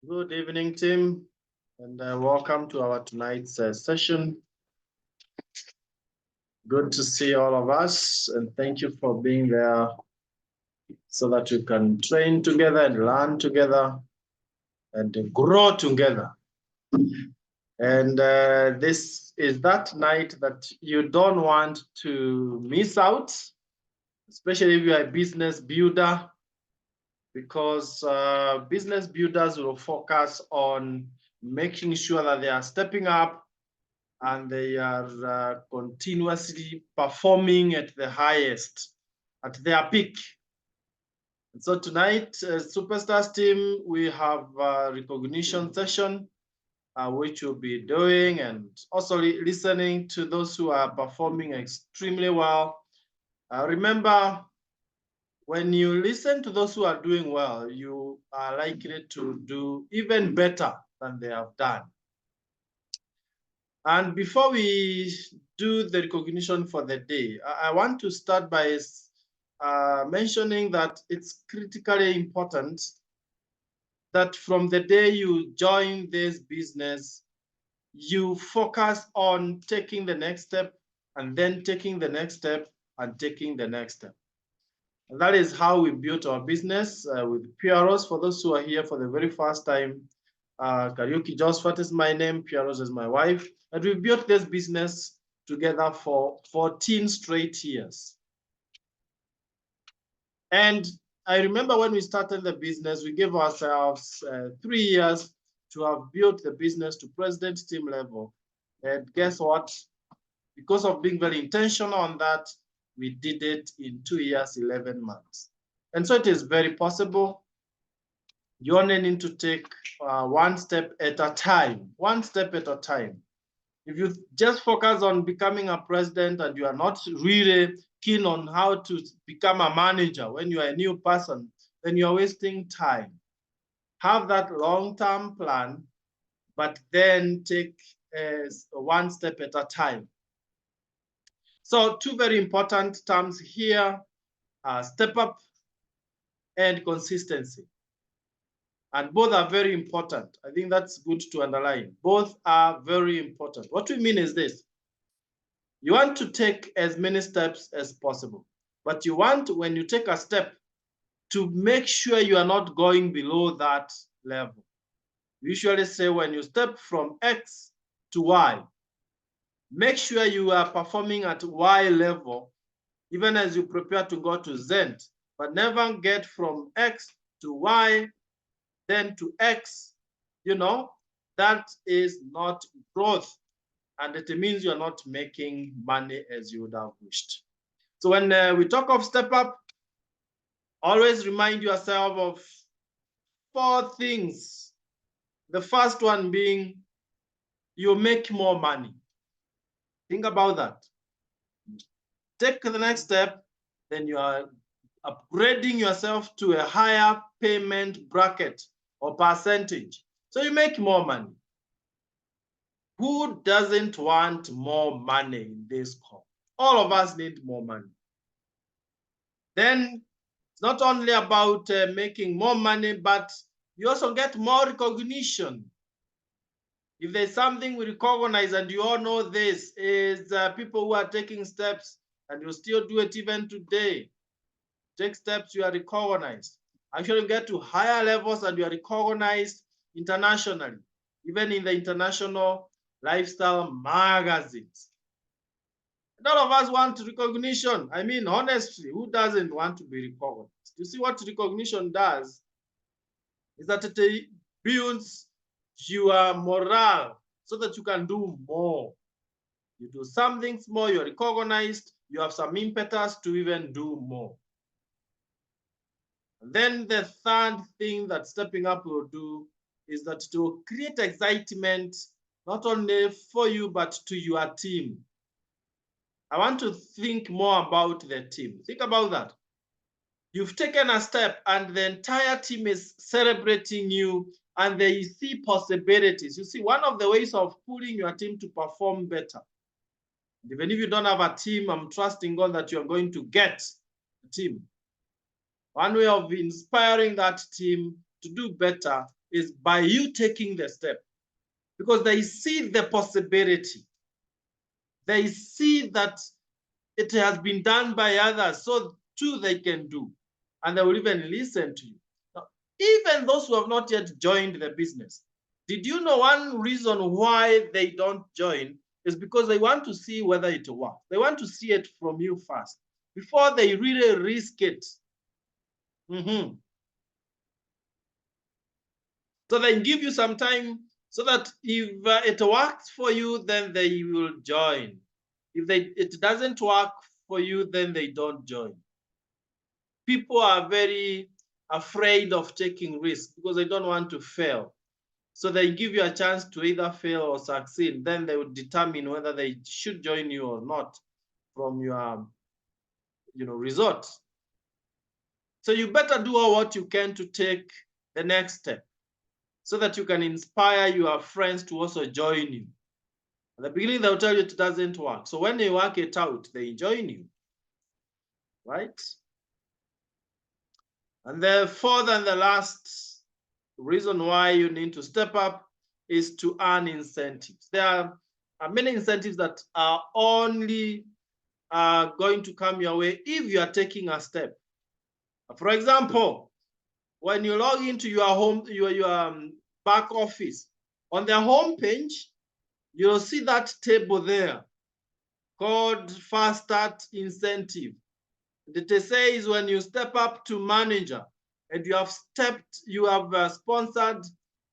Good evening, team, and welcome to our tonight's session. Good to see all of us, and thank you for being there so that we can train together and learn together and grow together. And this is that night that you don't want to miss out, especially if you are a business builder, because business builders will focus on making sure that they are stepping up and they are continuously performing at the highest, at their peak. And so tonight, Superstars team, we have a recognition session, which we'll be doing, and also listening to those who are performing extremely well. Remember, when you listen to those who are doing well, you are likely to do even better than they have done. And before we do the recognition for the day, I want to start by mentioning that it's critically important that from the day you join this business, you focus on taking the next step and then taking the next step and taking the next step. And that is how we built our business with Pieros. For those who are here for the very first time, Kariuki Josephat is my name, Pieros is my wife, and we built this business together for 14 straight years. And I remember when we started the business, we gave ourselves 3 years to have built the business to president team level. And guess what? Because of being very intentional on that, we did it in 2 years, 11 months. And so it is very possible. You only need to take one step at a time, one step at a time. If you just focus on becoming a president and you are not really keen on how to become a manager when you are a new person, then you are wasting time. Have that long-term plan, but then take one step at a time. So two very important terms here are step up and consistency. And both are very important. I think that's good to underline. Both are very important. What we mean is this. You want to take as many steps as possible, but you want, when you take a step, to make sure you are not going below that level. We usually say when you step from X to Y, make sure you are performing at Y level, even as you prepare to go to Z, but never get from X to Y, then to X. You know, that is not growth. And it means you're not making money as you would have wished. So when we talk of step up, always remind yourself of 4 things. The first one being you make more money. Think about that. Take the next step, then you are upgrading yourself to a higher payment bracket or percentage. So you make more money. Who doesn't want more money in this call? All of us need more money. Then it's not only about making more money, but you also get more recognition. If there's something we recognize, and you all know this, is people who are taking steps, and you still do it even today. Take steps, you are recognized. Actually, you get to higher levels and you are recognized internationally, even in the international lifestyle magazines. None of us want recognition. I mean, honestly, who doesn't want to be recognized? You see, what recognition does is that it builds your morale so that you can do more. You do something small, you're recognized, you have some impetus to even do more. And then the third thing that stepping up will do is that to create excitement, not only for you, but to your team. I want to think more about the team. Think about that. You've taken a step and the entire team is celebrating you and they see possibilities. You see, one of the ways of pulling your team to perform better, even if you don't have a team, I'm trusting God that you're going to get a team. One way of inspiring that team to do better is by you taking the step, because they see the possibility. They see that it has been done by others, so too they can do, and they will even listen to you. Now, even those who have not yet joined the business, did you know one reason why they don't join is because they want to see whether it works. They want to see it from you first before they really risk it. So they give you some time so that if it works for you, then they will join. If it doesn't work for you, then they don't join. People are very afraid of taking risks because they don't want to fail. So they give you a chance to either fail or succeed. Then they will determine whether they should join you or not from your result. So you better do all what you can to take the next step so that you can inspire your friends to also join you. At the beginning, they'll tell you it doesn't work. So when they work it out, they join you, right? And the fourth and the last reason why you need to step up is to earn incentives. There are many incentives that are only going to come your way if you are taking a step. For example, when you log into your back office, on the home page, you'll see that table there called Fast Start Incentive. It says when you step up to manager and you have sponsored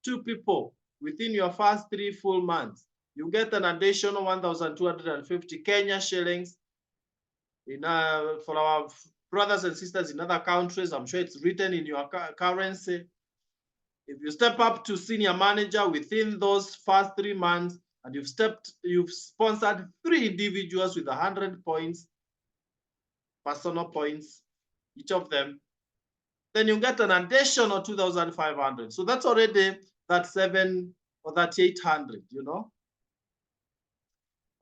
2 people within your first 3 full months, you get an additional 1,250 Kenya shillings. For our brothers and sisters in other countries, I'm sure it's written in your currency. If you step up to senior manager within those first 3 months, and you've sponsored 3 individuals with 100 points, personal points, each of them, then you get an additional 2,500. So that's already that 7 or that 800,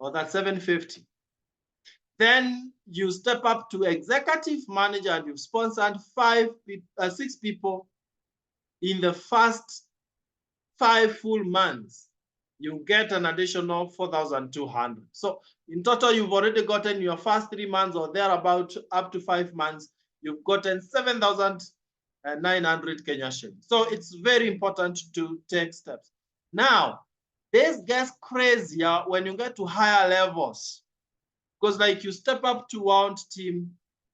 or that 750. Then you step up to executive manager and you've sponsored 6 people in the first 5 full months. You get an additional 4,200. So in total, you've already gotten your first 3 months or thereabout up to 5 months. You've gotten 7,900 Kenya shillings. So it's very important to take steps. Now, this gets crazier when you get to higher levels, because like you step up to one team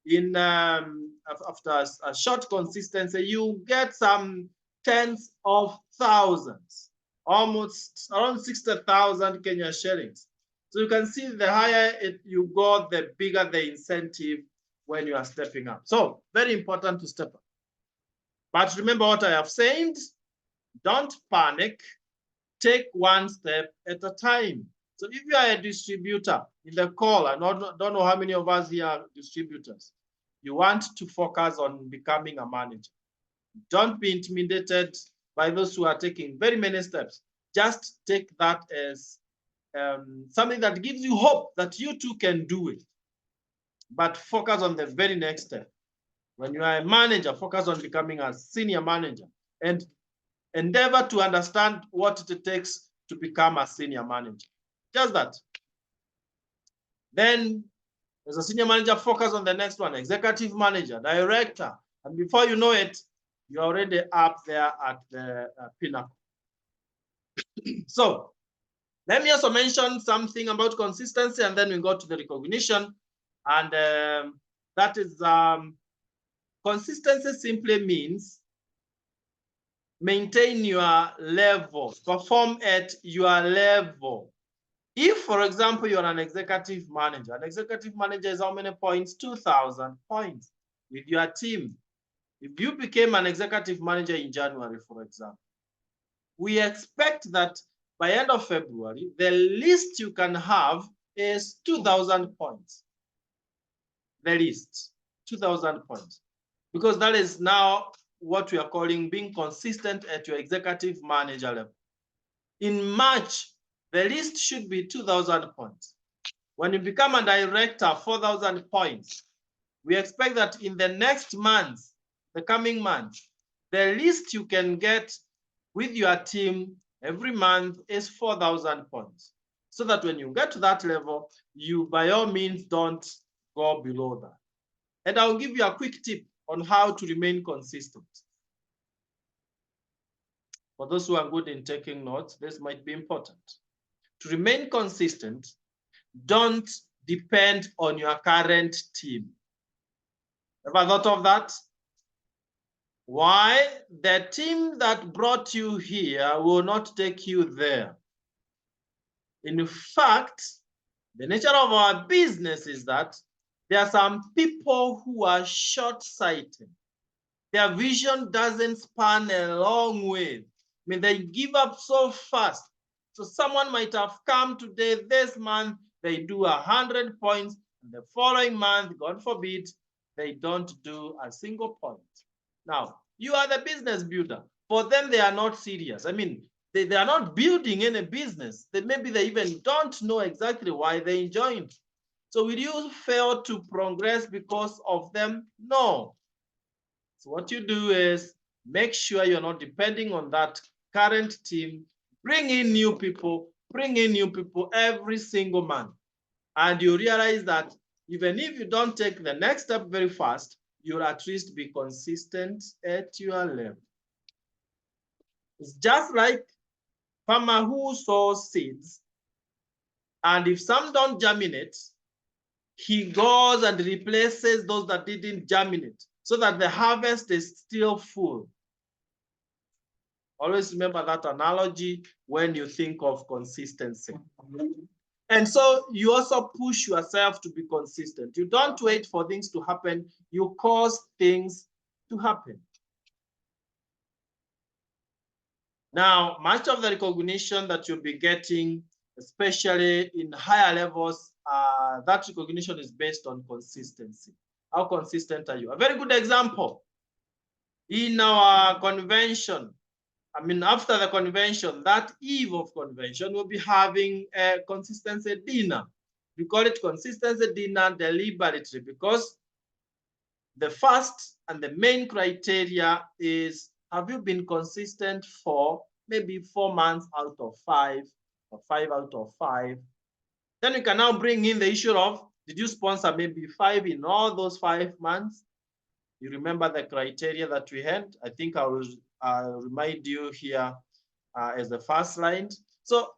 in after a short consistency, you get some tens of thousands, almost around 60,000 Kenya shillings. So you can see the higher you go, the bigger the incentive when you are stepping up. So very important to step up. But remember what I have said, don't panic, take one step at a time. So if you are a distributor in the call, I don't know how many of us here are distributors, you want to focus on becoming a manager. Don't be intimidated by those who are taking very many steps. Just take that as something that gives you hope that you too can do it. But focus on the very next step. When you are a manager, focus on becoming a senior manager and endeavor to understand what it takes to become a senior manager. Just that. Then, as a senior manager, focus on the next one, executive manager, director. And before you know it, you're already up there at the pinnacle. So, let me also mention something about consistency, and then we go to the recognition. And that is consistency simply means maintain your level, perform at your level. If, for example, you're an executive manager is how many points? 2,000 points with your team. If you became an executive manager in January, for example, we expect that by end of February, the least you can have is 2,000 points. The least, 2,000 points. Because that is now what we are calling being consistent at your executive manager level. In March, the list should be 2,000 points. When you become a director, 4,000 points. We expect that in the next month, the coming month, the least you can get with your team every month is 4,000 points. So that when you get to that level, you by all means don't go below that. And I'll give you a quick tip on how to remain consistent. For those who are good in taking notes, this might be important. To remain consistent, don't depend on your current team. Ever thought of that? Why? The team that brought you here will not take you there. In fact, the nature of our business is that there are some people who are short-sighted. Their vision doesn't span a long way. I mean, they give up so fast. So someone might have come today, this month, they do 100 points, and the following month, God forbid, they don't do a single point. Now, you are the business builder. For them, they are not serious. I mean, they are not building any business. Maybe they even don't know exactly why they joined. So will you fail to progress because of them? No. So what you do is make sure you're not depending on that current team. Bring in new people every single month. And you realize that even if you don't take the next step very fast, you'll at least be consistent at your level. It's just like farmer who sows seeds, and if some don't germinate, he goes and replaces those that didn't germinate so that the harvest is still full. Always remember that analogy when you think of consistency. And so you also push yourself to be consistent. You don't wait for things to happen, you cause things to happen. Now, much of the recognition that you'll be getting, especially in higher levels, that recognition is based on consistency. How consistent are you? A very good example, in our convention, I mean, after the convention, that eve of convention, we'll be having a consistency dinner. We call it consistency dinner deliberately because the first and the main criteria is, have you been consistent for maybe 4 months out of 5 or 5 out of 5? Then you can now bring in the issue of, did you sponsor maybe 5 in all those 5 months? You remember the criteria that we had? I think I will remind you here as the first line. So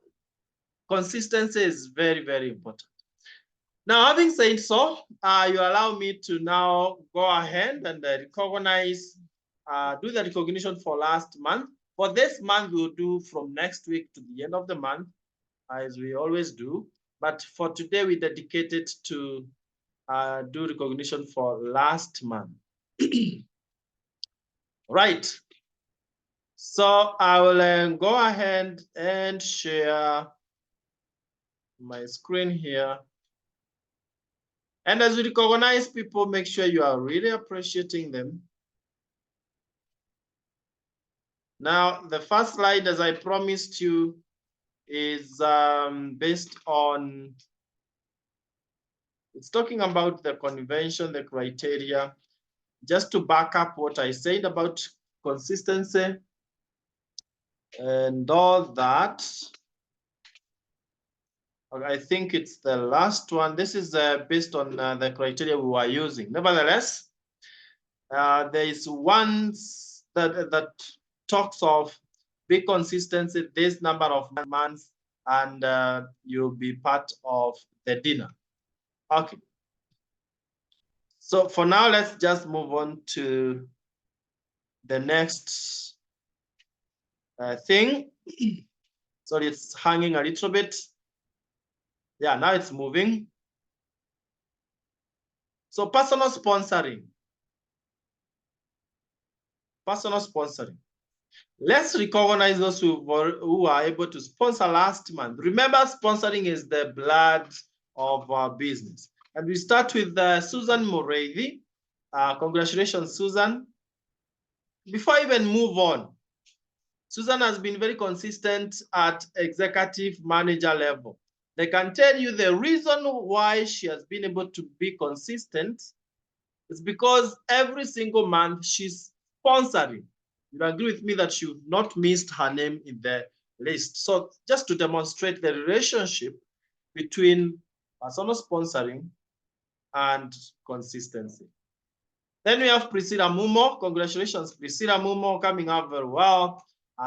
consistency is very, very important. Now, having said so, you allow me to now go ahead and recognize, do the recognition for last month. For this month, we'll do from next week to the end of the month, as we always do. But for today, we dedicated to do recognition for last month. Right. So I will go ahead and share my screen here. And as we recognize people, make sure you are really appreciating them. Now, the first slide, as I promised you, is based on, it's talking about the convention, the criteria. Just to back up what I said about consistency and all that, I think it's the last one. This is based on the criteria we were using. Nevertheless, there is one that talks of be consistency this number of months, and you'll be part of the dinner. Okay. So for now, let's just move on to the next thing. Sorry, it's hanging a little bit. Yeah, now it's moving. So personal sponsoring. Personal sponsoring. Let's recognize those who are able to sponsor last month. Remember, sponsoring is the blood of our business. And we start with Susan Morevi. Congratulations, Susan. Before I even move on, Susan has been very consistent at executive manager level. They can tell you the reason why she has been able to be consistent is because every single month she's sponsoring. You'll agree with me that you've not missed her name in the list. So just to demonstrate the relationship between personal sponsoring and consistency. Then we have Priscilla Mumo. Congratulations, Priscilla Mumo, coming up very well.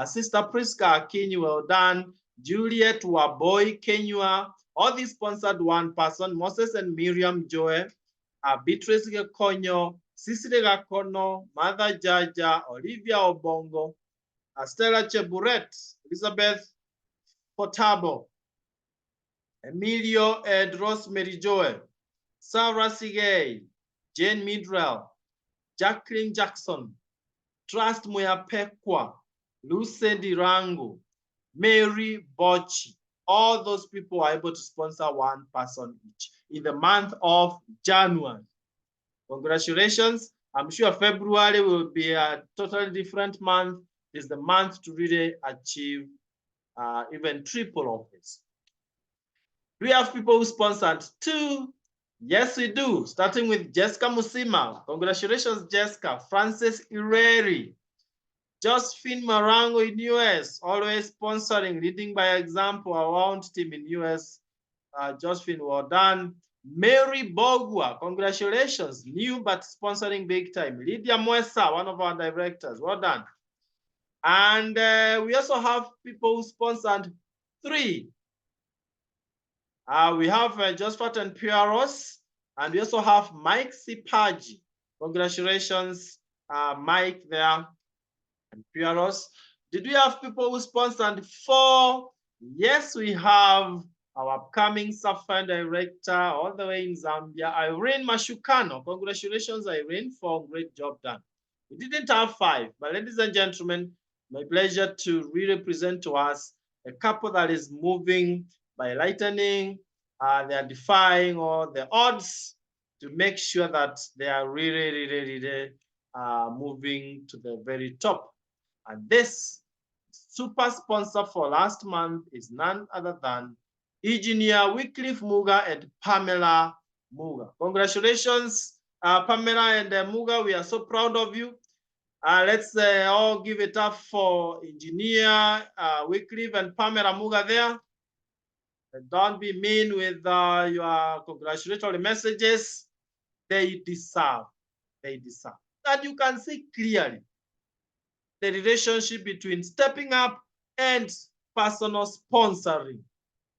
Sister Priska Akinyi, well done. Juliet Waboy Kenyua. All these sponsored one person. Moses and Miriam Joe. Beatrice Gekonyo. Cicely Gakono. Mother Jaja. Olivia Obongo. Stella Cheburet. Elizabeth Potabo. Emilio and Rosemary Joe. Sarah Sigay. Jane Midrell. Jacqueline Jackson, Trust Muyapekwa, Lucendi Rango, Mary Bochi. All those people are able to sponsor one person each in the month of January. Congratulations. I'm sure February will be a totally different month. It's the month to really achieve even triple of this. Do we have people who sponsored 2? Yes, we do. Starting with Jessica Musima. Congratulations, Jessica. Francis Ireri. Josephine Marango in US. Always sponsoring, leading by example. Around team in US. Josephine, well done. Mary Bogwa. Congratulations. New but sponsoring big time. Lydia Mwesa, one of our directors. Well done. And we also have people who sponsored 3. We have Josephat and Pieros, and we also have Mike Sipaji. Congratulations, Mike there and Pieros. Did we have people who sponsored 4? Yes, we have our upcoming Sapphire director all the way in Zambia, Irene Mashukano. Congratulations, Irene, for a great job done. We didn't have 5, but ladies and gentlemen, my pleasure to really present to us a couple that is moving by lightning. They are defying all the odds to make sure that they are really moving to the very top. And this super sponsor for last month is none other than Engineer Wicklife Muga and Pamela Muga. Congratulations, Pamela and Muga. We are so proud of you. Let's all give it up for Engineer Wicklife and Pamela Muga there. Don't be mean with your congratulatory messages. They deserve. They deserve. That you can see clearly the relationship between stepping up and personal sponsoring.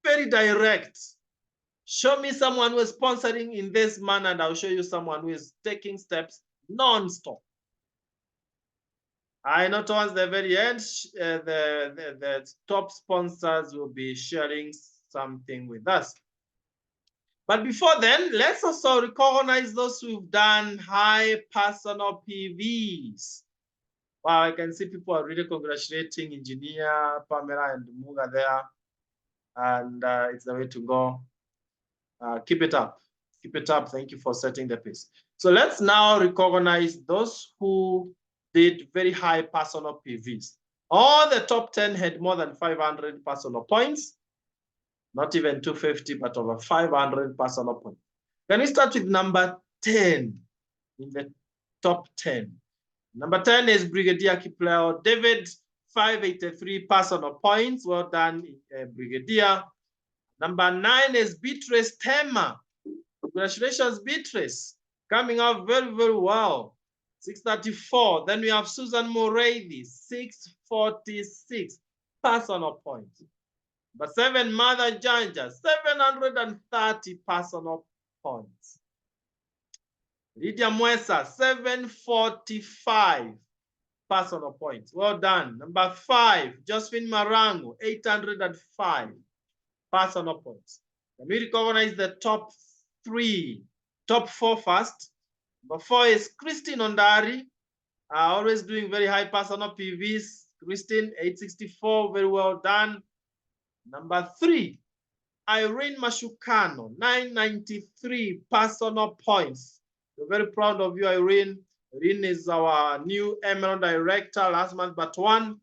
Very direct. Show me someone who is sponsoring in this manner, and I'll show you someone who is taking steps non-stop. I know towards the very end, the top sponsors will be sharing something with us. But before then, let's also recognize those who've done high personal PVs. Wow, I can see people are really congratulating Engineer Pamela and Muga there. And it's the way to go. Keep it up. Keep it up. Thank you for setting the pace. So let's now recognize those who did very high personal PVs. All the top 10 had more than 500 personal points. Not even 250, but over 500 personal points. Can we start with number 10 in the top 10? Number 10 is Brigadier Kipleo David, 583 personal points. Well done, Brigadier. Number 9 is Beatrice Tema. Congratulations, Beatrice. Coming out very, very well. 634. Then we have Susan Morady, 646 personal points. But 7, Mother Janja, 730 personal points. Lydia Mwesa, 745 personal points. Well done. Number 5, Josephine Marango, 805 personal points. Let me recognize the top 4 first. Number 4 is Christine Ondari, always doing very high personal PVs. Christine, 864, very well done. Number 3, Irene Mashukano, 993 personal points. We're very proud of you, Irene. Irene is our new Emerald Director last month, but 1.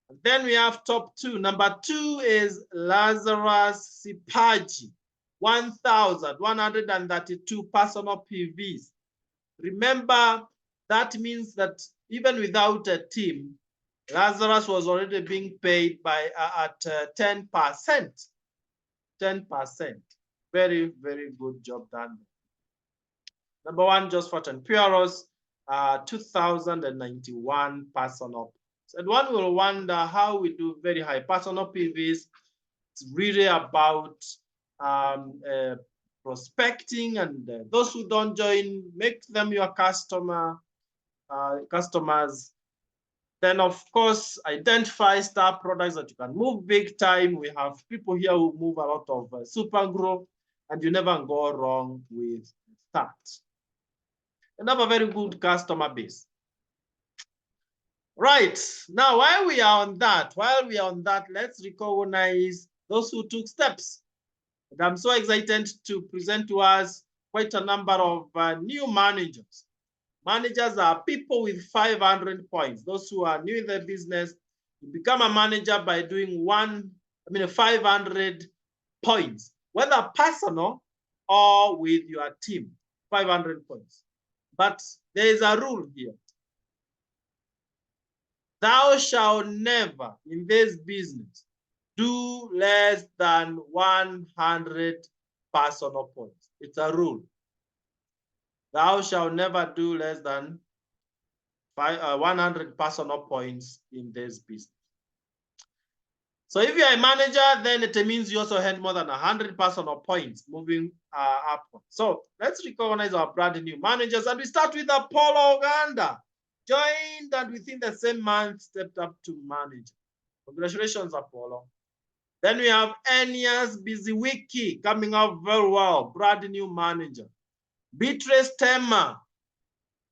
And then we have top 2. Number 2 is Lazarus Sipaji, 1,132 personal PVs. Remember, that means that even without a team, Lazarus was already being paid by at 10%. 10%. Very, very good job done. Number one, just for Tempuros, 2,091 personal. And one will wonder how we do very high personal PVs. It's really about prospecting, and those who don't join, make them your customers. Then, of course, identify star products that you can move big time. We have people here who move a lot of super grow, and you never go wrong with that. And have a very good customer base. Right, now while we are on that, let's recognize those who took steps. And I'm so excited to present to us quite a number of new managers. Managers are people with 500 points. Those who are new in the business, you become a manager by doing 500 points, whether personal or with your team, 500 points. But there is a rule here. Thou shalt never in this business do less than 100 personal points. It's a rule. Thou shalt never do less than 100 personal points in this business. So if you're a manager, then it means you also had more than 100 personal points moving upward. So let's recognize our brand new managers. And we start with Apollo Uganda. Joined and within the same month stepped up to manager. Congratulations, Apollo. Then we have Enias Biziwiki coming out very well, brand new manager. Beatrice Tema,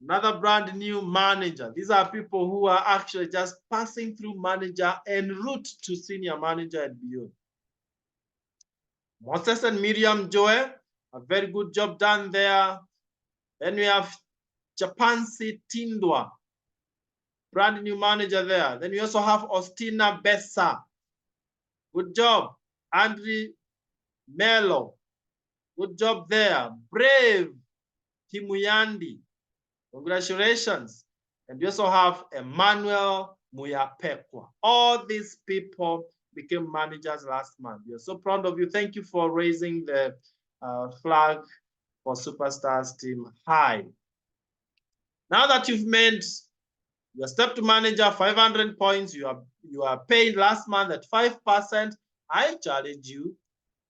another brand new manager. These are people who are actually just passing through manager en route to senior manager and beyond. Moses and Miriam Joe, a very good job done there. Then we have Chapansi Tindwa, brand new manager there. Then we also have Ostina Bessa. Good job. Andre Melo. Good job there. Brave Timuyandi. Congratulations. And we also have Emmanuel Muyapekwa. All these people became managers last month. We are so proud of you. Thank you for raising the flag for Superstars team high. Now that you've made your step to manager 500 points, you are paid last month at 5%. I challenge you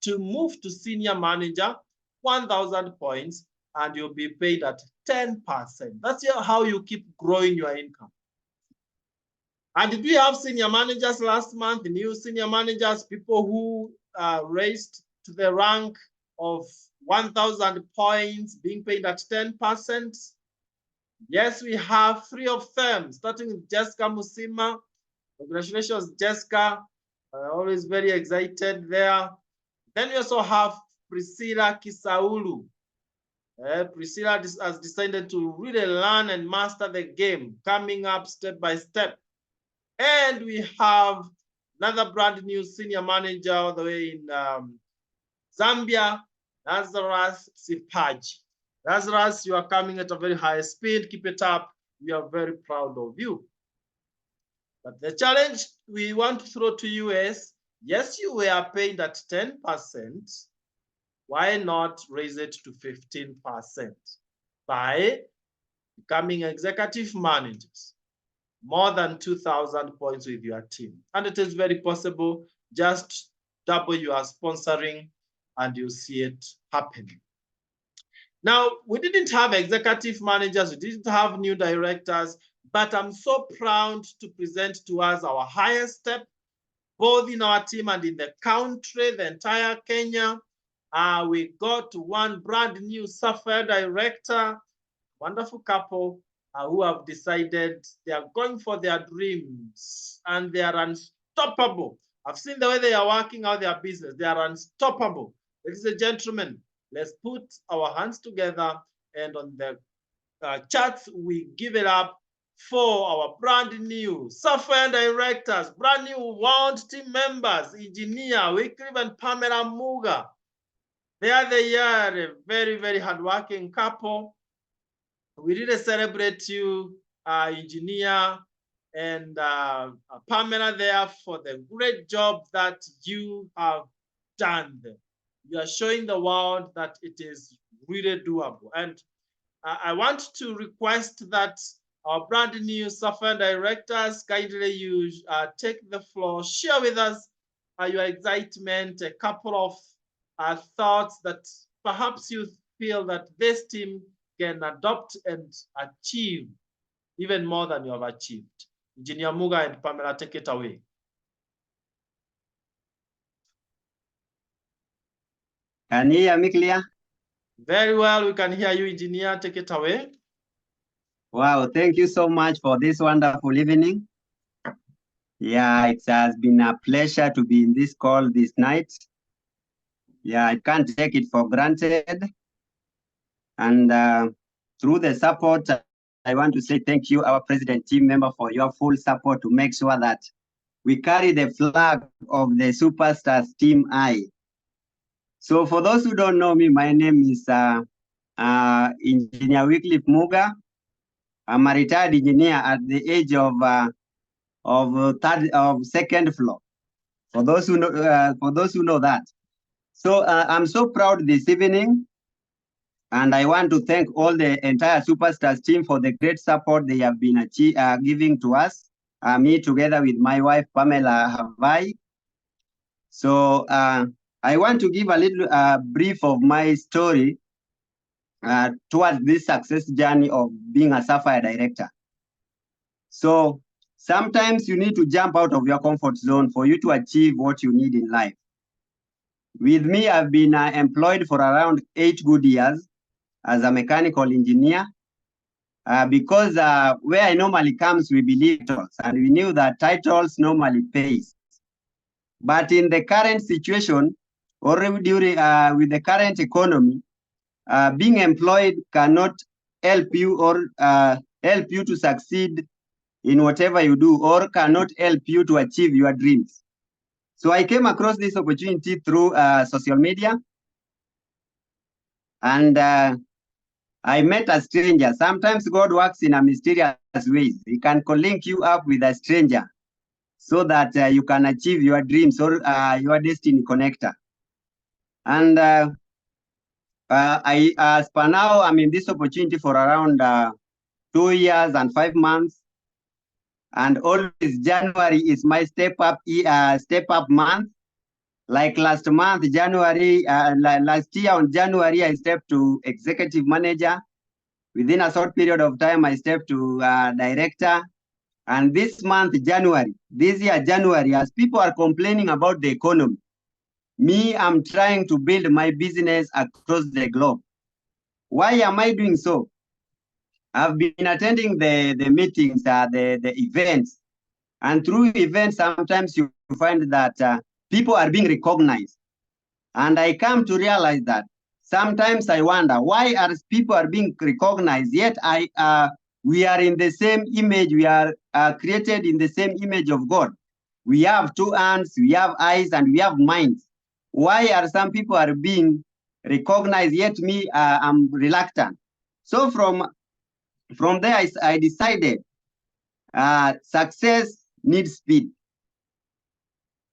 to move to senior manager, 1,000 points, and you'll be paid at 10%. That's how you keep growing your income. And did we have senior managers last month, new senior managers, people who raised to the rank of 1,000 points, being paid at 10%? Yes, we have 3 of them, starting with Jessica Musima. Congratulations, Jessica. Always very excited there. Then we also have Priscilla Kisaulu. Priscilla has decided to really learn and master the game, coming up step by step. And we have another brand new senior manager all the way in Zambia, Lazarus Sipaji. Lazarus, you are coming at a very high speed. Keep it up. We are very proud of you. But the challenge we want to throw to you is, yes, you were paid at 10%. Why not raise it to 15% by becoming executive managers? More than 2,000 points with your team. And it is very possible. Just double your sponsoring and you see it happening. Now, we didn't have executive managers, we didn't have new directors, but I'm so proud to present to us our highest step, both in our team and in the country, the entire Kenya. We got one brand new Sapphire director, wonderful couple who have decided they are going for their dreams and they are unstoppable. I've seen the way they are working out their business. They are unstoppable. Ladies and gentlemen, let's put our hands together and on the charts, we give it up for our brand new Sapphire directors, brand new Wound team members, Engineer Wicklife and Pamela Muga. They are a very, very hardworking couple. We really celebrate you. Engineer and Pamela there for the great job that you have done. You are showing the world that it is really doable. And I want to request that our brand new Sapphire directors, kindly you take the floor, share with us your excitement, a couple of thoughts that perhaps you feel that this team can adopt and achieve even more than you have achieved. Engineer Muga and Pamela, take it away. Can you hear me clear? Very well, we can hear you, Engineer. Take it away. Wow, thank you so much for this wonderful evening. Yeah, it has been a pleasure to be in this call this night. Yeah, I can't take it for granted. And through the support, I want to say thank you, our president team member, for your full support to make sure that we carry the flag of the Superstars Team I. So for those who don't know me, my name is Engineer Wicklife Muga. I'm a retired engineer at the age of second floor. For those who know that. So I'm so proud this evening, and I want to thank all the entire Superstars team for the great support they have been giving to us. Me together with my wife Pamela Havai. So I want to give a little brief of my story towards this success journey of being a Sapphire director. So sometimes you need to jump out of your comfort zone for you to achieve what you need in life. With me, I've been employed for around 8 good years as a mechanical engineer because where I normally comes, we believe titles, and we knew that titles normally pays. But in the current situation, or during with the current economy, being employed cannot help you or help you to succeed in whatever you do, or cannot help you to achieve your dreams. So I came across this opportunity through social media, and I met a stranger. Sometimes God works in a mysterious ways. He can link you up with a stranger so that you can achieve your dreams or your destiny connector. And as per now, I'm in this opportunity for around 2 years and 5 months. And always January is my step up month. Like last month, January, last year on January, I stepped to executive manager. Within a short period of time, I stepped to director. And this month, January, this year, January, as people are complaining about the economy, me, I'm trying to build my business across the globe. Why am I doing so? I've been attending the meetings, the events. And through events, sometimes you find that people are being recognized. And I come to realize that sometimes I wonder, why are people are being recognized, yet we are in the same image, we are created in the same image of God. We have 2 hands, we have eyes, and we have minds. Why are some people are being recognized, yet me, I'm reluctant? So from there, I decided success needs speed.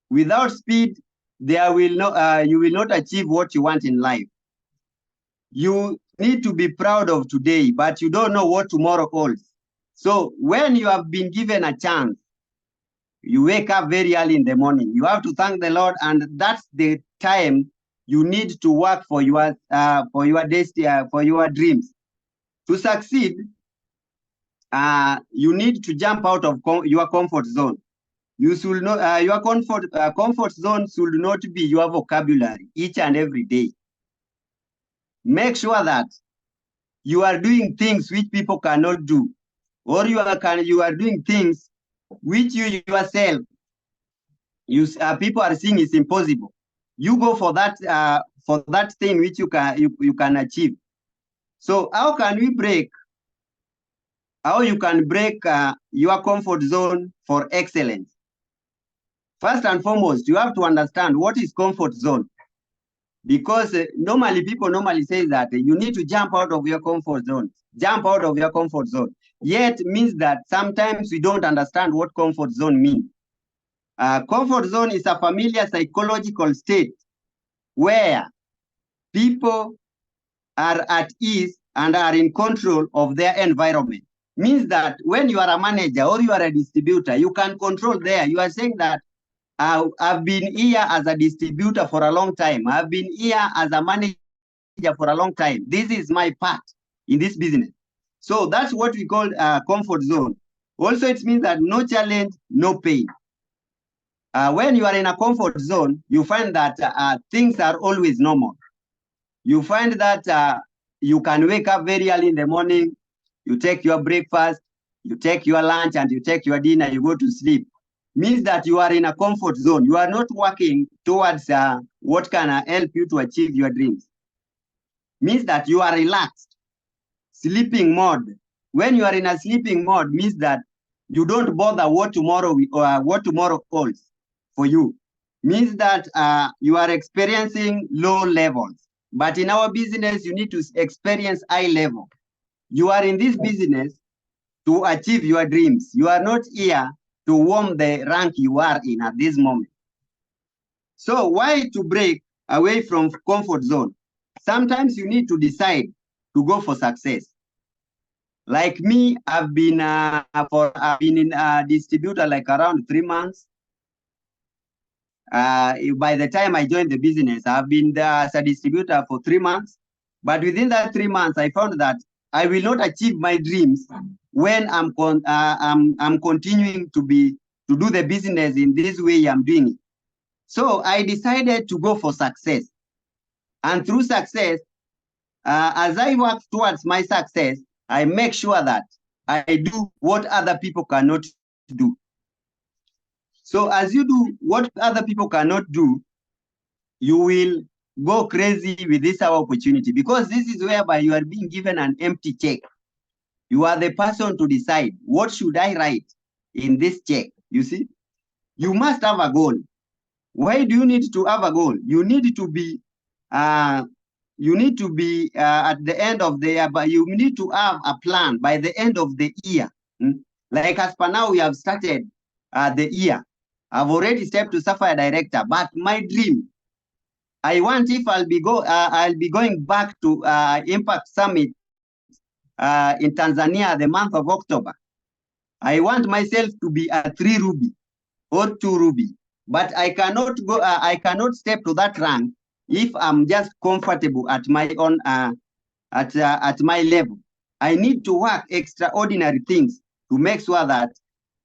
Without speed, you will not achieve what you want in life. You need to be proud of today, but you don't know what tomorrow holds. So when you have been given a chance, you wake up very early in the morning. You have to thank the Lord, and that's the time you need to work for your destiny, for your dreams. To succeed, you need to jump out of your comfort zone. You should not, your comfort zone should not be your vocabulary each and every day. Make sure that you are doing things which people cannot do, or you are doing things which you yourself, people are seeing is impossible. You go for that thing which you can achieve. So how can we break? How you can break your comfort zone for excellence? First and foremost, you have to understand what is comfort zone. Because people normally say that you need to jump out of your comfort zone. Jump out of your comfort zone. Yet means that sometimes we don't understand what comfort zone means. Comfort zone is a familiar psychological state where people are at ease and are in control of their environment. Means that when you are a manager or you are a distributor, you can control there. You are saying that I've been here as a distributor for a long time. I've been here as a manager for a long time. This is my part in this business. So that's what we call a comfort zone. Also, it means that no challenge, no pain. When you are in a comfort zone, you find that things are always normal. You find that you can wake up very early in the morning, you take your breakfast, you take your lunch, and you take your dinner, you go to sleep. Means that you are in a comfort zone. You are not working towards what can help you to achieve your dreams. Means that you are relaxed. Sleeping mode. When you are in a sleeping mode, means that you don't bother what tomorrow holds for you. Means that you are experiencing low levels. But in our business, you need to experience high level. You are in this business to achieve your dreams. You are not here to warm the rank you are in at this moment. So why to break away from comfort zone? Sometimes you need to decide to go for success. Like me, I've been in a distributor like around 3 months. By the time I joined the business, I've been there as a distributor for 3 months. But within that 3 months, I found that I will not achieve my dreams when I'm continuing to do the business in this way I'm doing it. So I decided to go for success. And through success, as I work towards my success, I make sure that I do what other people cannot do. So as you do what other people cannot do, you will go crazy with this opportunity, because this is whereby you are being given an empty check. You are the person to decide, what should I write in this check? You see, you must have a goal. Why do you need to have a goal? You need to be at the end of the year, but you need to have a plan by the end of the year. Like as per now, we have started the year. I've already stepped to Sapphire Director, but my dream, I want, if I'll be going back to Impact Summit in Tanzania the month of October. I want myself to be a 3 ruby or 2 ruby, but I cannot go. I cannot step to that rank if I'm just comfortable at my own at my level. I need to work extraordinary things to make sure that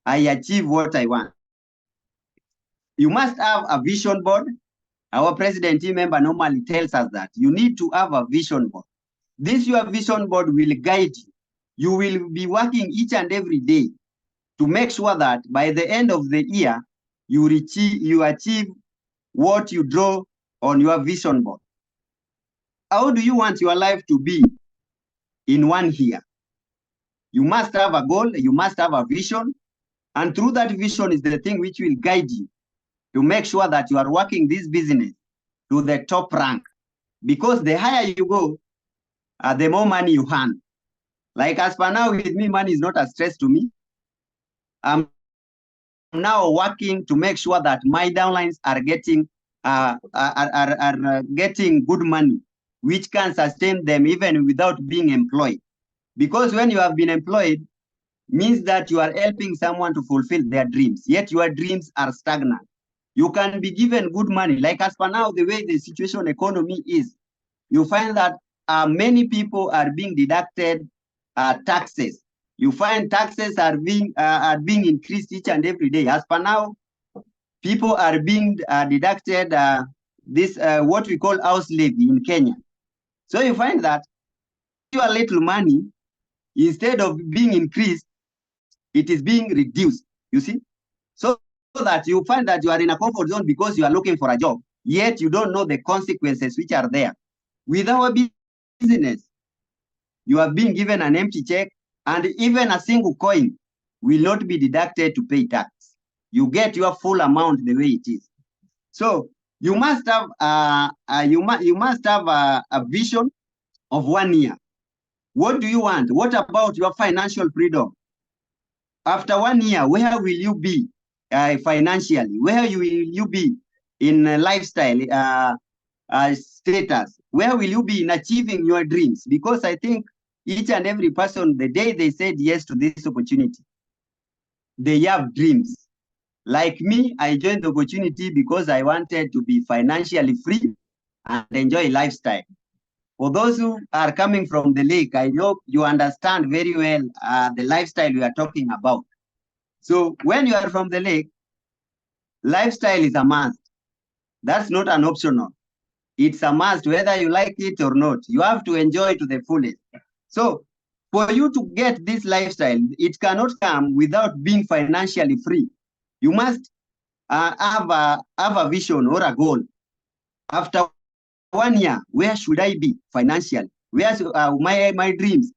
I achieve what I want. You must have a vision board. Our president team member normally tells us that you need to have a vision board. This your vision board will guide you. You will be working each and every day to make sure that by the end of the year, you achieve what you draw on your vision board. How do you want your life to be in 1 year? You must have a goal, you must have a vision, and through that vision is the thing which will guide you to make sure that you are working this business to the top rank. Because the higher you go, the more money you earn. Like as per now, with me, money is not a stress to me. I'm now working to make sure that my downlines are getting getting good money, which can sustain them even without being employed. Because when you have been employed, means that you are helping someone to fulfill their dreams, yet your dreams are stagnant. You can be given good money. Like as per now, the way the situation economy is, you find that many people are being deducted taxes. You find taxes are being increased each and every day. As per now, people are being deducted this what we call house levy in Kenya. So you find that your little money, instead of being increased, it is being reduced. You see, so that you find that you are in a comfort zone because you are looking for a job, yet you don't know the consequences which are there. With our business, you have been given an empty check, and even a single coin will not be deducted to pay tax. You get your full amount the way it is. So you must have a vision of 1 year. What do you want? What about your financial freedom? After 1 year, where will you be financially? Where will you be in lifestyle status? Where will you be in achieving your dreams? Because I think each and every person, the day they said yes to this opportunity, they have dreams. Like me, I joined the opportunity because I wanted to be financially free and enjoy lifestyle. For those who are coming from the lake, I know you understand very well the lifestyle we are talking about. So when you are from the lake, lifestyle is a must. That's not an optional. It's a must, whether you like it or not. You have to enjoy to the fullest. So for you to get this lifestyle, it cannot come without being financially free. You must have a vision or a goal. After 1 year, where should I be financially? Where's my dreams?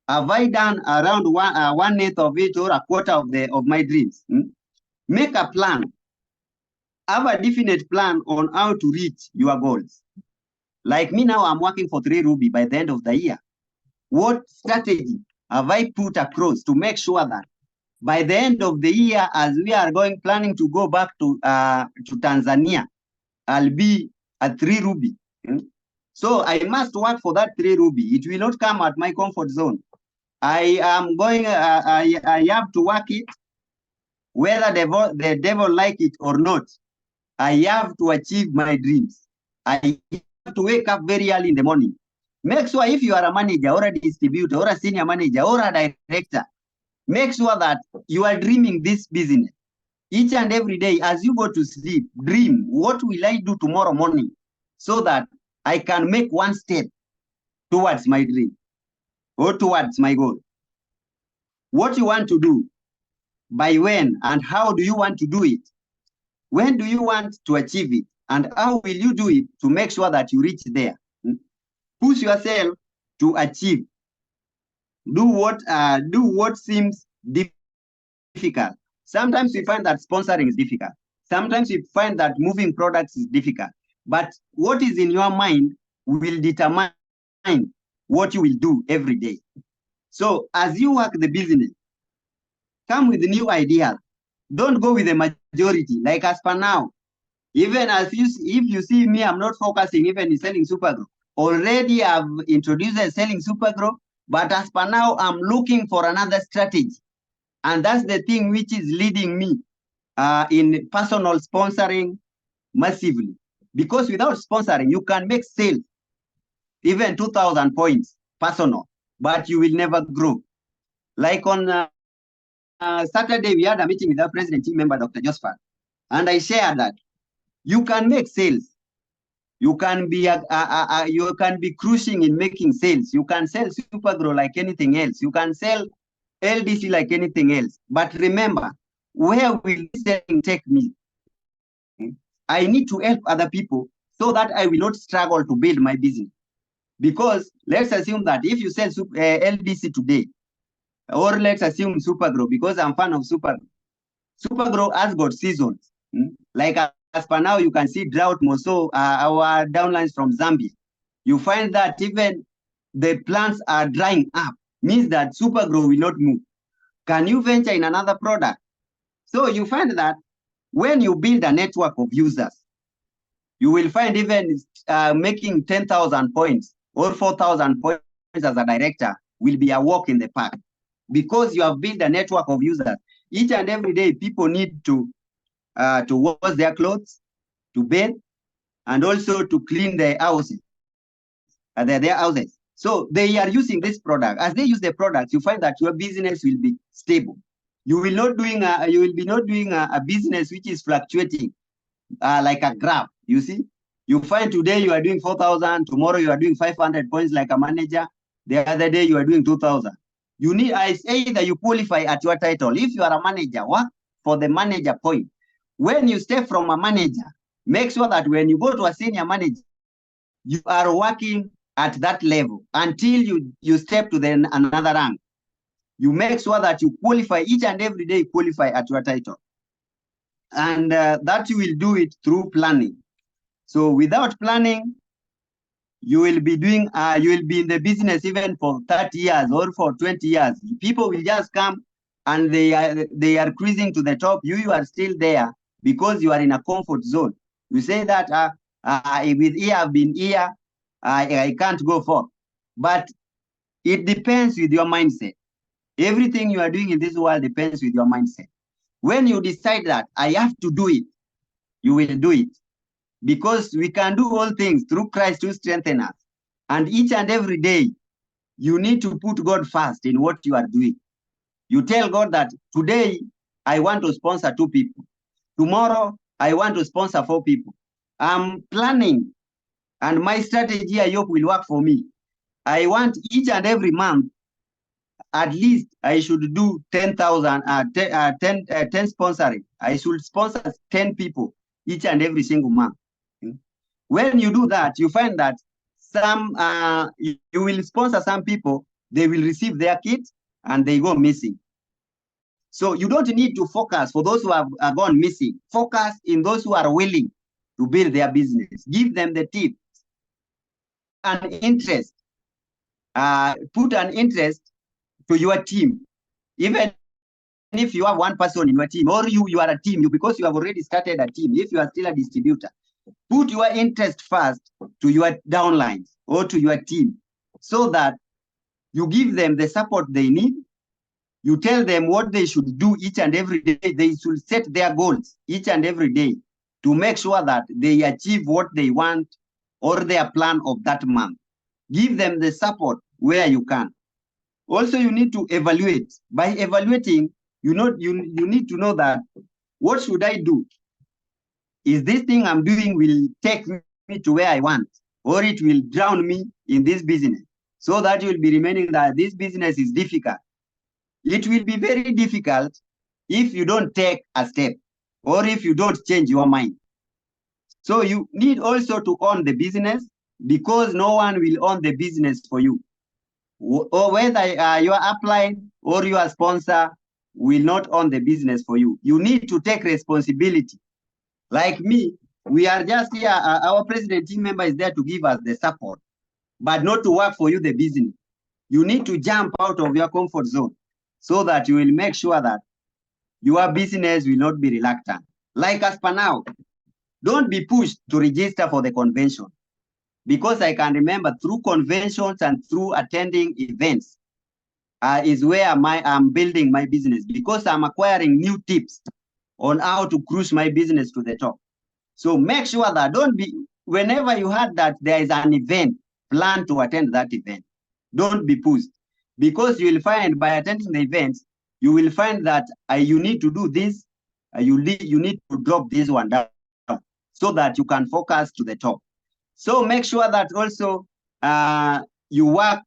Have I done around one eighth of it or a quarter of my dreams? Make a plan. Have a definite plan on how to reach your goals. Like me now, I'm working for 3 Ruby by the end of the year. What strategy have I put across to make sure that by the end of the year, as we are planning to go back to Tanzania, I'll be at 3 Ruby. So I must work for that 3 Ruby. It will not come at my comfort zone. I am going, I have to work it, whether the devil like it or not. I have to achieve my dreams. I have to wake up very early in the morning. Make sure if you are a manager or a distributor or a senior manager or a director, make sure that you are dreaming this business. Each and every day as you go to sleep, dream, what will I do tomorrow morning so that I can make one step towards my dream or towards my goal. What you want to do, by when, and how do you want to do it? When do you want to achieve it? And how will you do it to make sure that you reach there? Push yourself to achieve. Do what seems difficult. Sometimes we find that sponsoring is difficult. Sometimes we find that moving products is difficult. But what is in your mind will determine what you will do every day. So as you work the business, come with new ideas. Don't go with the majority. Like as per now, even as if you see me, I'm not focusing even in selling Supergrow. Already I've introduced selling Supergrow, but as per now, I'm looking for another strategy. And that's the thing which is leading me in personal sponsoring massively. Because without sponsoring, you can make sales, even 2,000 points personal, but you will never grow. Like on Saturday, we had a meeting with our president team member, Dr. Josephat, and I shared that you can make sales. You can be cruising in making sales. You can sell Supergrow like anything else. You can sell LDC like anything else. But remember, where will this selling take me? I need to help other people so that I will not struggle to build my business. Because let's assume that if you sell LDC today, or let's assume Supergrow, because I'm a fan of Supergrow. Supergrow has got seasons. Like as per now, you can see drought more so our downlines from Zambia. You find that even the plants are drying up, means that Supergrow will not move. Can you venture in another product? So you find that when you build a network of users, you will find even making 10,000 points or 4,000 points as a director will be a walk in the park because you have built a network of users. Each and every day, people need to wash their clothes, to bathe, and also to clean their houses, their houses. So they are using this product. As they use the product, you find that your business will be stable. You will not doing a business which is fluctuating like a graph. You see, you find today you are doing 4,000, tomorrow you are doing 500 points like a manager. The other day you are doing 2,000. You need, I say that you qualify at your title. If you are a manager, work for the manager point. When you step from a manager, make sure that when you go to a senior manager, you are working at that level until you step to then another rank. You make sure that you qualify each and every day, qualify at your title. And that you will do it through planning. So without planning, you will be doing, you will be in the business even for 30 years or for 20 years. People will just come and they are cruising to the top. You are still there because you are in a comfort zone. You say that with here, I've been here, I can't go for. But it depends with your mindset. Everything you are doing in this world depends with your mindset. When you decide that I have to do it, you will do it. Because we can do all things through Christ who strengthens us. And each and every day, you need to put God first in what you are doing. You tell God that today, I want to sponsor 2 people. Tomorrow, I want to sponsor 4 people. I'm planning, and my strategy, I hope, will work for me. I want each and every month, at least I should do 10,000, 10 sponsoring. I should sponsor 10 people each and every single month. When you do that, you find that some you will sponsor some people, they will receive their kit and they go missing. So you don't need to focus for those who have gone missing. Focus in those who are willing to build their business. Give them the tips. An interest. Put an interest to your team. Even if you have one person in your team, or you are a team, because you have already started a team, if you are still a distributor, put your interest first to your downlines or to your team so that you give them the support they need. You tell them what they should do each and every day. They should set their goals each and every day to make sure that they achieve what they want or their plan of that month. Give them the support where you can. Also, you need to evaluate. By evaluating, you need to know that what should I do? Is this thing I'm doing will take me to where I want, or it will drown me in this business? So that you will be remaining that this business is difficult. It will be very difficult if you don't take a step or if you don't change your mind. So you need also to own the business, because no one will own the business for you. Or whether your upline or your sponsor will not own the business for you. You need to take responsibility. Like me, we are just here, our president team member is there to give us the support, but not to work for you the business. You need to jump out of your comfort zone so that you will make sure that your business will not be reluctant. Like as per now, don't be pushed to register for the convention, because I can remember through conventions and through attending events is where I'm building my business, because I'm acquiring new tips on how to cruise my business to the top. So make sure that whenever you heard that there is an event, plan to attend that event. Don't be pushed, because you will find by attending the events, you will find that you need to do this, you need to drop this one down so that you can focus to the top. So make sure that also you work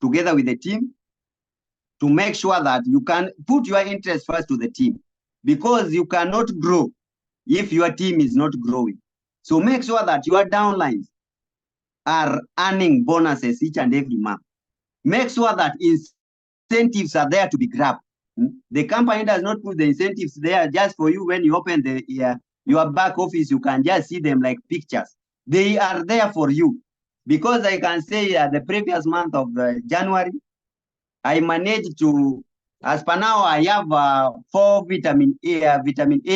together with the team to make sure that you can put your interest first to the team, because you cannot grow if your team is not growing. So make sure that your downlines are earning bonuses each and every month. Make sure that incentives are there to be grabbed. The company does not put the incentives there just for you. When you open your back office, you can just see them like pictures. They are there for you, because I can say the previous month of January, I managed to, as per now, I have 4 vitamin A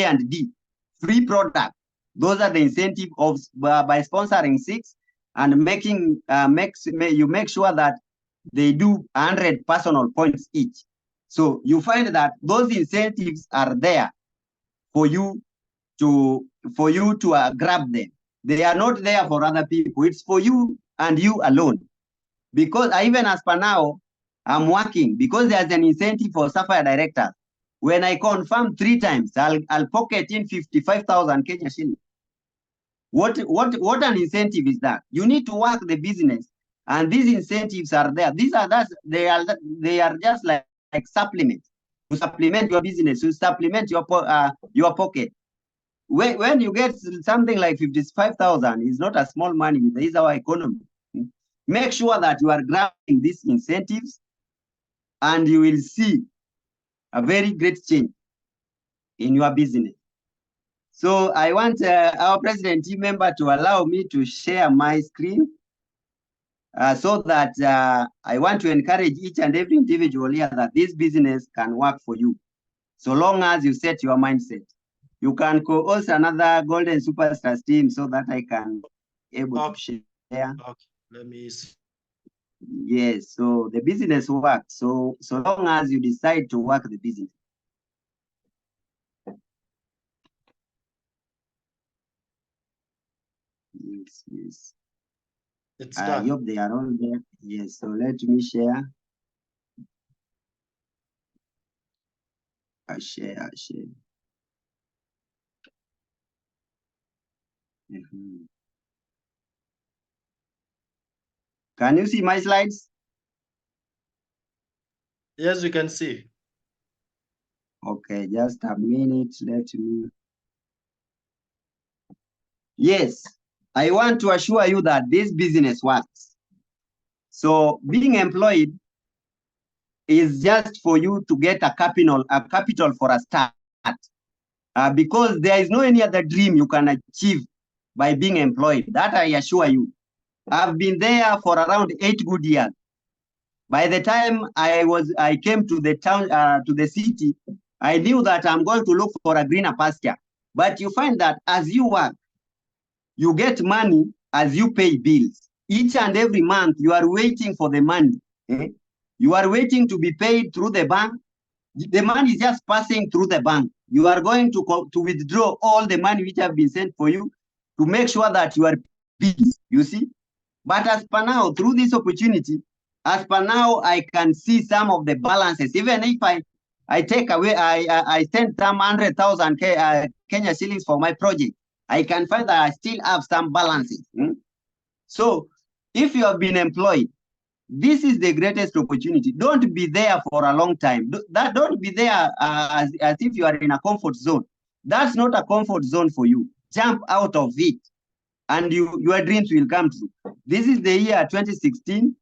and D free product. Those are the incentive of by sponsoring 6 and making you make sure that they do 100 personal points each. So you find that those incentives are there for you to grab them. They are not there for other people. It's for you and you alone. Because even as per now, I'm working, because there's an incentive for Sapphire directors. When I confirm 3 times, I'll pocket in 55,000 Kenya shillings. What an incentive is that? You need to work the business, and these incentives are there. They are just like supplements to supplement your business, to supplement your pocket. When you get something like 55,000, it's not a small money. This is our economy. Make sure that you are grabbing these incentives, and you will see a very great change in your business. So I want our president team member to allow me to share my screen. so that I want to encourage each and every individual here that this business can work for you, so long as you set your mindset. You can co-host another Golden Superstars team so that I can able to share. Okay, let me see. Yes, so the business works. So long as you decide to work the business. Yes. It's I done. hope they are all there. Yes, so let me share. I share. Mhm. Can you see my slides? Yes, you can see. Okay, just a minute. Let me. Yes, I want to assure you that this business works. So being employed is just for you to get a capital for a start. Because there is no any other dream you can achieve by being employed. That I assure you. I've been there for around 8 good years. By the time I came to the town, to the city, I knew that I'm going to look for a greener pasture. But you find that as you work, you get money as you pay bills. Each and every month, you are waiting for the money. You are waiting to be paid through the bank. The money is just passing through the bank. You are going to withdraw all the money which have been sent for you to make sure that you are bills, you see. But as per now, through this opportunity, as per now, I can see some of the balances. Even if I take away, I send some 100,000 Kenya shillings for my project, I can find that I still have some balances. So if you have been employed, this is the greatest opportunity. Don't be there for a long time. Don't be there as if you are in a comfort zone. That's not a comfort zone for you. Jump out of it, and your dreams will come true. This is the year 2016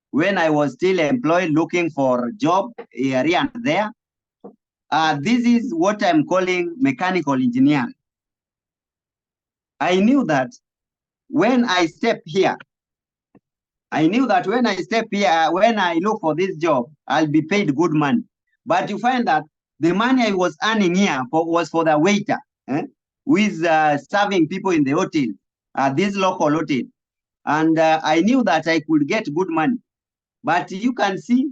when I was still employed, looking for a job here and there. This is what I'm calling mechanical engineering. I knew that when I step here, when I look for this job, I'll be paid good money. But you find that the money I was earning here was for the waiter, who is serving people in the hotel, this local hotel. And I knew that I could get good money. But you can see,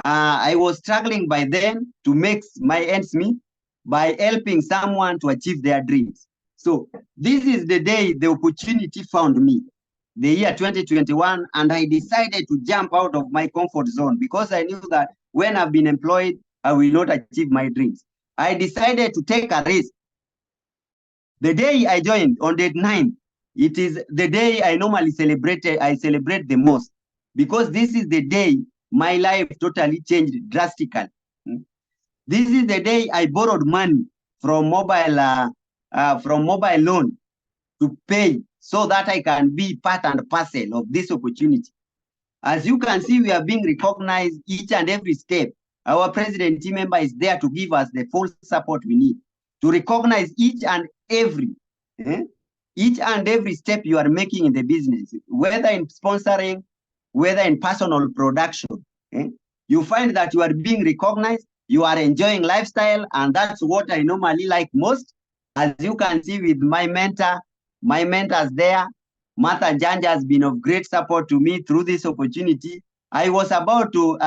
I was struggling by then to make my ends meet by helping someone to achieve their dreams. So this is the day the opportunity found me, the year 2021, and I decided to jump out of my comfort zone because I knew that when I've been employed, I will not achieve my dreams. I decided to take a risk. The day I joined on date 9, it is the day I normally celebrate the most because this is the day my life totally changed drastically. This is the day I borrowed money from mobile loan to pay so that I can be part and parcel of this opportunity. As you can see, we are being recognized each and every step. Our president team member is there to give us the full support we need to recognize each and every step you are making in the business, whether in sponsoring, whether in personal production. You find that you are being recognized, you are enjoying lifestyle, and that's what I normally like most. As you can see with my mentors there, Martha Janja has been of great support to me through this opportunity. I was about to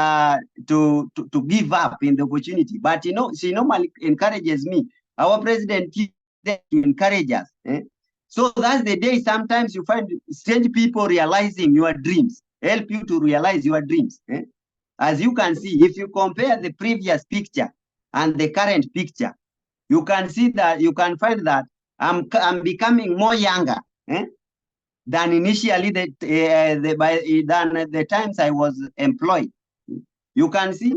give up in the opportunity, but she normally encourages me. Our president is there to encourage us. So that's the day sometimes you find strange people realizing your dreams, help you to realize your dreams. As you can see, if you compare the previous picture and the current picture, you can see that you can find that I'm becoming more younger than initially than the times I was employed. You can see,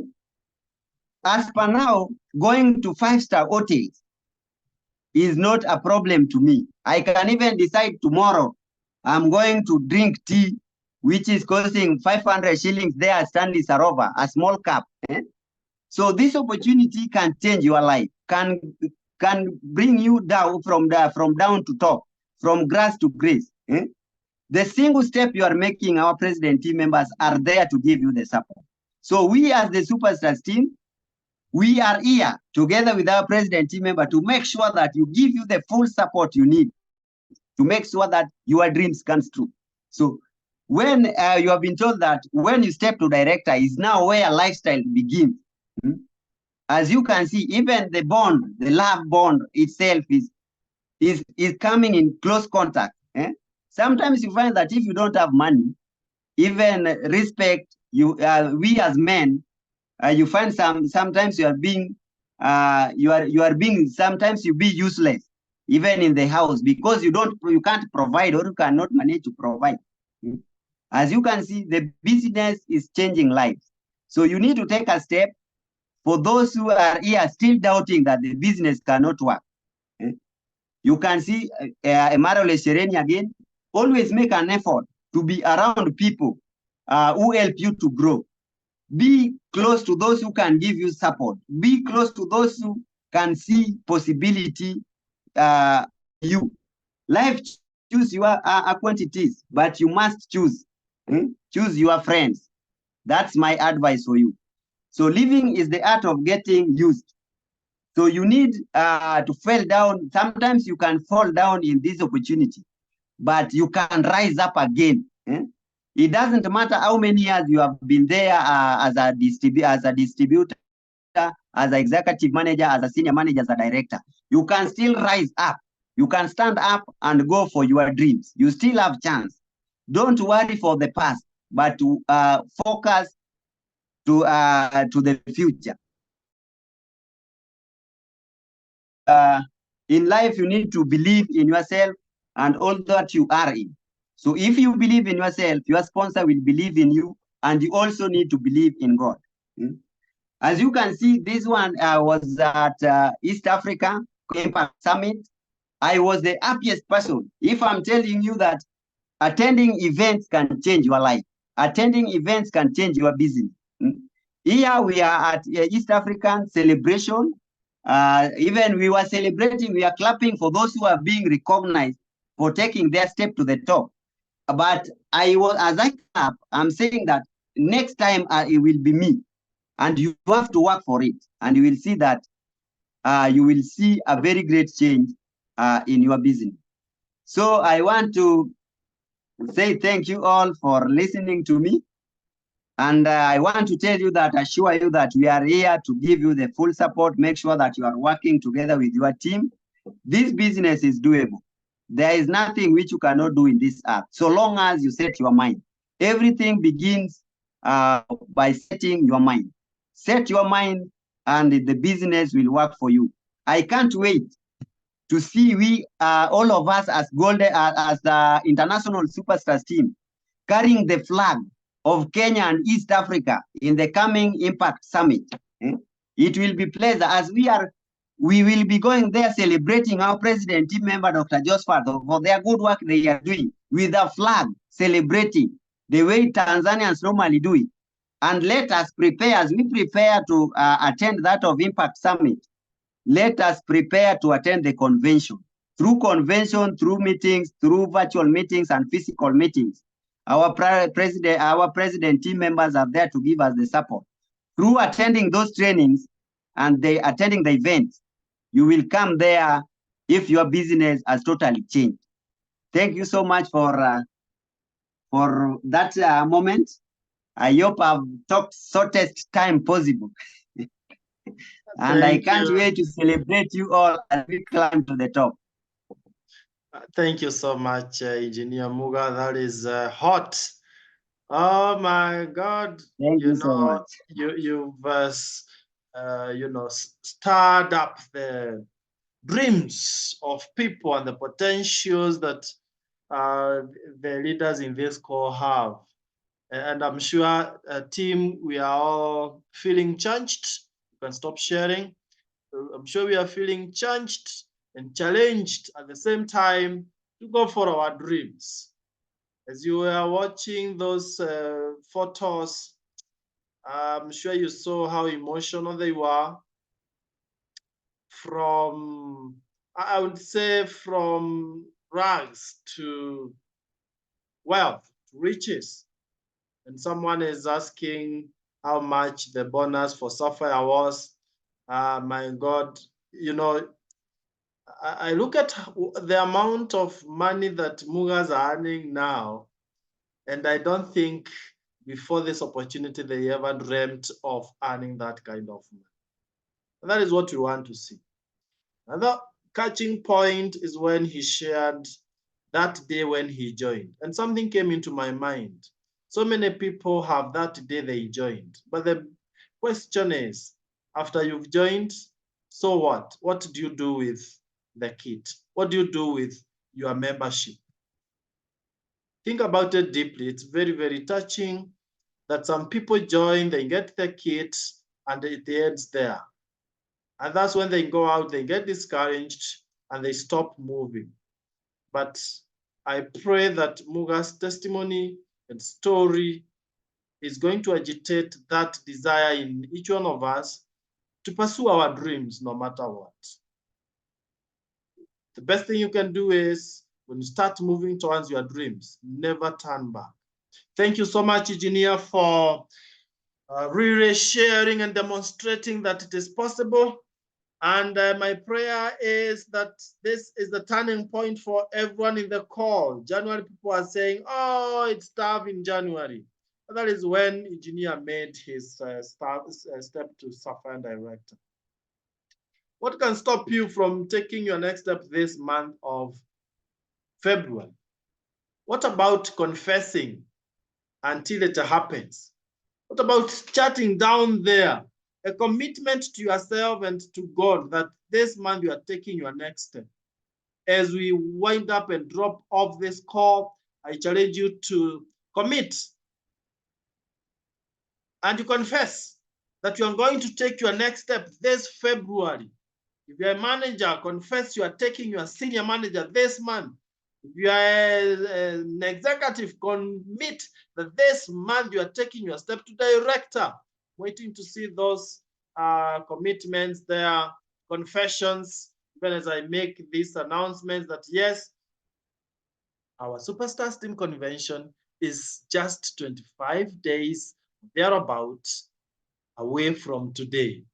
as per now, going to 5-star hotels is not a problem to me. I can even decide tomorrow I'm going to drink tea, which is costing 500 shillings there at Stanley Sarova, a small cup. So this opportunity can change your life, can bring you down from down to top, from grass to grace. The single step you are making, our president team members are there to give you the support. So we as the Superstars team, we are here together with our president team member to make sure that you give you the full support you need to make sure that your dreams comes true. So when you have been told that when you step to director is now where lifestyle begins. As you can see, even the bond, the love bond itself is coming in close contact. Sometimes you find that if you don't have money, even respect, we as men, you find sometimes you are being sometimes you be useless even in the house because you can't provide or you cannot manage to provide. As you can see, the business is changing lives. So you need to take a step. For those who are here still doubting that the business cannot work, you can see Emmanuel Shereni again, always make an effort to be around people who help you to grow. Be close to those who can give you support. Be close to those who can see possibility you. Life choose your quantities, but you must choose. Choose your friends. That's my advice for you. So living is the art of getting used. So you need to fall down. Sometimes you can fall down in this opportunity, but you can rise up again. It doesn't matter how many years you have been there as a distributor, as an executive manager, as a senior manager, as a director. You can still rise up. You can stand up and go for your dreams. You still have chance. Don't worry for the past, but focus to the future. In life, you need to believe in yourself and all that you are in. So if you believe in yourself, your sponsor will believe in you, and you also need to believe in God. As you can see, this one was at East Africa Impact Summit. I was the happiest person. If I'm telling you that attending events can change your life, attending events can change your business. Here we are at East African celebration. Even we were celebrating, we are clapping for those who are being recognized for taking their step to the top. But as I clap, I'm saying that next time it will be me. And you have to work for it. And you will see that you will see a very great change in your business. So I want to say thank you all for listening to me. And I want to tell you that, assure you that we are here to give you the full support. Make sure that you are working together with your team. This business is doable. There is nothing which you cannot do in this earth, so long as you set your mind. Everything begins by setting your mind. Set your mind and the business will work for you. I can't wait to see we, all of us as the International Superstars team, carrying the flag of Kenya and East Africa in the coming Impact Summit. It will be pleasure as we will be going there celebrating our president team member, Dr. Josephat, for their good work they are doing with a flag celebrating the way Tanzanians normally do it. And let us prepare, as we prepare to attend that of Impact Summit, let us prepare to attend the convention. Through meetings, through virtual meetings and physical meetings. Our president team members are there to give us the support. Through attending those trainings and attending the events, you will come there if your business has totally changed. Thank you so much for that moment. I hope I've talked shortest time possible. And I can't wait to celebrate you all as we climb to the top. Thank you so much, Engineer Muga. That is hot. Oh my God! Thank you so much. You've stirred up the dreams of people and the potentials that the leaders in this call have. And I'm sure, team, we are all feeling changed. You can stop sharing. I'm sure we are feeling changed and challenged at the same time to go for our dreams. As you were watching those photos, I'm sure you saw how emotional they were. From, I would say, from rags to wealth, riches. And someone is asking how much the bonus for Sapphire was. My God, you know, I look at the amount of money that Mugas are earning now, and I don't think before this opportunity they ever dreamt of earning that kind of money. And that is what we want to see. Another catching point is when he shared that day when he joined. And something came into my mind. So many people have that day they joined. But the question is, after you've joined, so what? What do you do with the kit? What do you do with your membership? Think about it deeply. It's very, very touching that some people join, they get the kit, and it ends there. And that's when they go out, they get discouraged, and they stop moving. But I pray that Muga's testimony and story is going to agitate that desire in each one of us to pursue our dreams no matter what. The best thing you can do is when you start moving towards your dreams, never turn back. Thank you so much, Engineer, for really sharing and demonstrating that it is possible. And my prayer is that this is the turning point for everyone in the call. January, people are saying, oh, it's tough in January. But that is when Engineer made his step to Sapphire Director. What can stop you from taking your next step this month of February? What about confessing until it happens? What about chatting down there? A commitment to yourself and to God that this month you are taking your next step. As we wind up and drop off this call, I challenge you to commit and to confess that you are going to take your next step this February. If you're a manager, confess you are taking your senior manager this month. If you are an executive, commit that this month you are taking your step to director. Waiting to see those commitments there, confessions, even as I make these announcements that yes, our Superstars Team Convention is just 25 days thereabout away from today.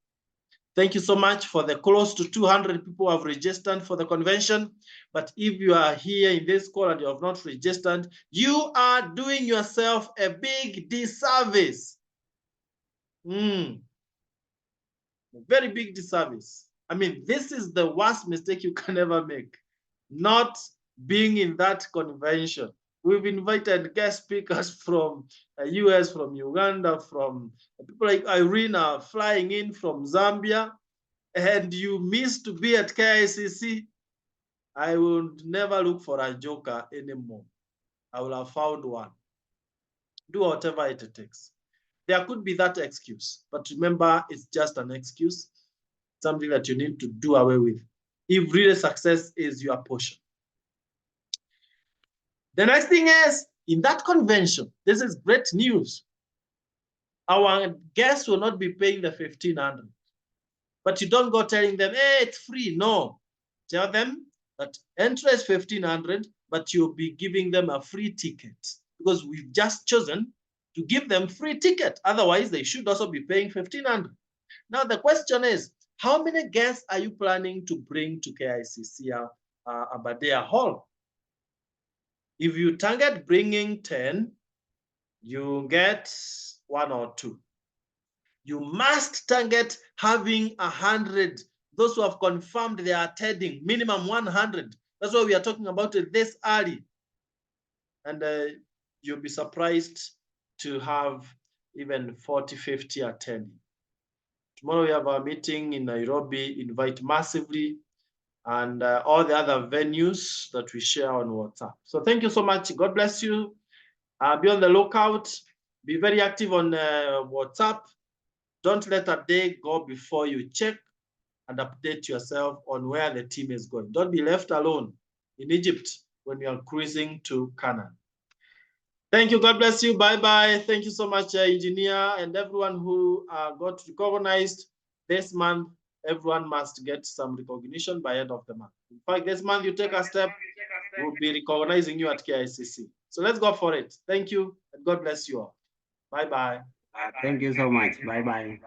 Thank you so much for the close to 200 people who have registered for the convention. But if you are here in this call and you have not registered, you are doing yourself a big disservice. A very big disservice. I mean, this is the worst mistake you can ever make, not being in that convention. We've invited guest speakers from US, from Uganda, from people like Irina flying in from Zambia, and you miss to be at KICC. I will never look for a joker anymore. I will have found one. Do whatever it takes. There could be that excuse, but remember, it's just an excuse, something that you need to do away with if really success is your portion. The next thing is, in that convention, this is great news. Our guests will not be paying the 1,500. But you don't go telling them, hey, it's free. No. Tell them that entry is 1,500, but you'll be giving them a free ticket because we've just chosen to give them free ticket. Otherwise, they should also be paying 1,500. Now, the question is, how many guests are you planning to bring to KICC Aberdare Hall? If you target bringing 10, you get 1 or 2. You must target having 100. Those who have confirmed they are attending, minimum 100. That's why we are talking about it this early. And you'll be surprised to have even 40, 50 attending. Tomorrow we have our meeting in Nairobi, invite massively, and all the other venues that we share on WhatsApp. So thank you so much. God bless you. Be on the lookout. Be very active on WhatsApp. Don't let a day go before you check and update yourself on where the team is going. Don't be left alone in Egypt when you are cruising to Canaan. Thank you. God bless you. Bye-bye. Thank you so much, Engineer, and everyone who got recognized this month. Everyone must get some recognition by end of the month. In fact, this month you take a step, we'll be recognizing you at KICC. So let's go for it. Thank you, and God bless you all. Bye-bye. Thank you so much. Bye bye.